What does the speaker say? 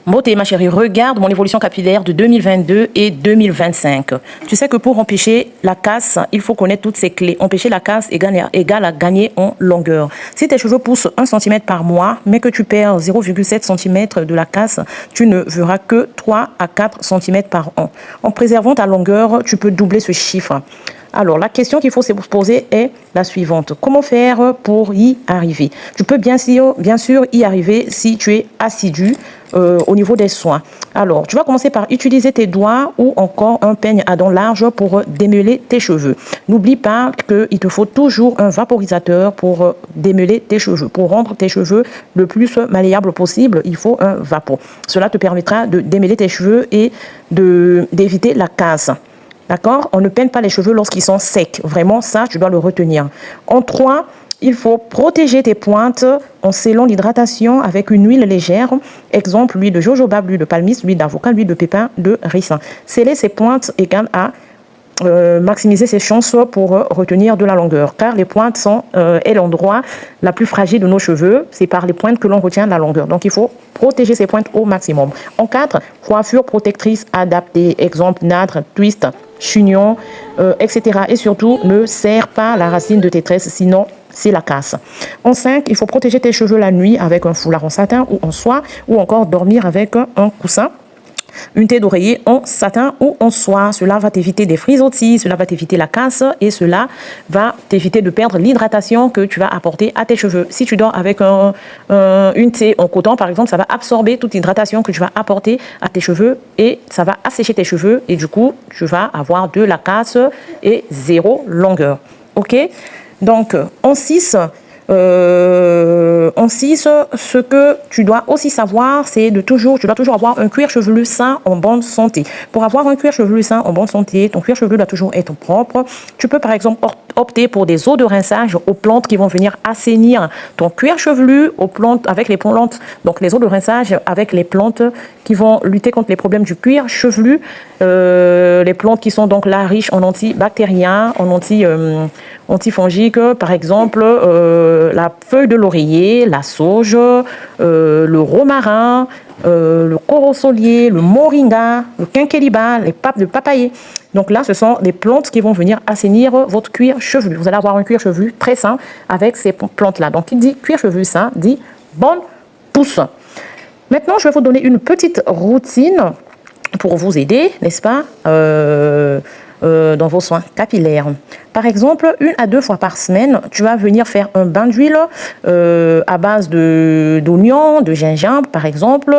Beauté, ma chérie, regarde mon évolution capillaire de 2022 et 2025. Tu sais que pour empêcher la casse, il faut connaître toutes ces clés. Empêcher la casse égale à gagner en longueur. Si tes cheveux poussent 1 cm par mois, mais que tu perds 0,7 cm de la casse, tu ne verras que 3 à 4 cm par an. En préservant ta longueur, tu peux doubler ce chiffre. Alors, la question qu'il faut se poser est la suivante. Comment faire pour y arriver? Tu peux bien sûr y arriver si tu es assidu au niveau des soins. Alors, tu vas commencer par utiliser tes doigts ou encore un peigne à dents larges pour démêler tes cheveux. N'oublie pas qu'il te faut toujours un vaporisateur pour démêler tes cheveux. Pour rendre tes cheveux le plus malléable possible, il faut un vapor. Cela te permettra de démêler tes cheveux et d'éviter la casse. D'accord? On ne peine pas les cheveux lorsqu'ils sont secs. Vraiment, ça, tu dois le retenir. En 3, il faut protéger tes pointes en scellant l'hydratation avec une huile légère. Exemple, l'huile de jojoba, l'huile de palmiste, l'huile d'avocat, l'huile de pépin de ricin. Sceller ces pointes égale à maximiser ses chances pour retenir de la longueur. Car les pointes est l'endroit la plus fragile de nos cheveux. C'est par les pointes que l'on retient de la longueur. Donc, il faut protéger ces pointes au maximum. En 4, coiffure protectrice adaptée. Exemple, natre, twist, chignon, etc. Et surtout, ne serre pas la racine de tes tresses, sinon c'est la casse. En 5, il faut protéger tes cheveux la nuit avec un foulard en satin ou en soie, ou encore dormir avec un coussin. Une tête d'oreiller en satin ou en soie. Cela va t'éviter des frisottis, cela va t'éviter la casse et cela va t'éviter de perdre l'hydratation que tu vas apporter à tes cheveux. Si tu dors avec une thé en coton, par exemple, ça va absorber toute l'hydratation que tu vas apporter à tes cheveux et ça va assécher tes cheveux et du coup, tu vas avoir de la casse et 0 longueur. Ok? Donc, en 6, ce que tu dois aussi savoir, c'est tu dois toujours avoir un cuir chevelu sain en bonne santé. Pour avoir un cuir chevelu sain en bonne santé, ton cuir chevelu doit toujours être propre. Tu peux par exemple opter pour des eaux de rinçage aux plantes qui vont venir assainir ton cuir chevelu aux plantes avec les plantes. Donc les eaux de rinçage avec les plantes qui vont lutter contre les problèmes du cuir chevelu. Les plantes qui sont donc là riches en antibactériens, en antifongiques, par exemple la feuille de l'oreiller, la sauge, le romarin, le corosolier, le moringa, le quinqueliba, les papes de papayer. Donc là, ce sont des plantes qui vont venir assainir votre cuir chevelu. Vous allez avoir un cuir chevelu très sain avec ces plantes-là. Donc, qui dit cuir chevelu sain dit bonne pousse. Maintenant, je vais vous donner une petite routine pour vous aider, n'est-ce pas, dans vos soins capillaires. Par exemple, 1 à 2 fois par semaine, tu vas venir faire un bain d'huile à base d'oignons, de gingembre, par exemple,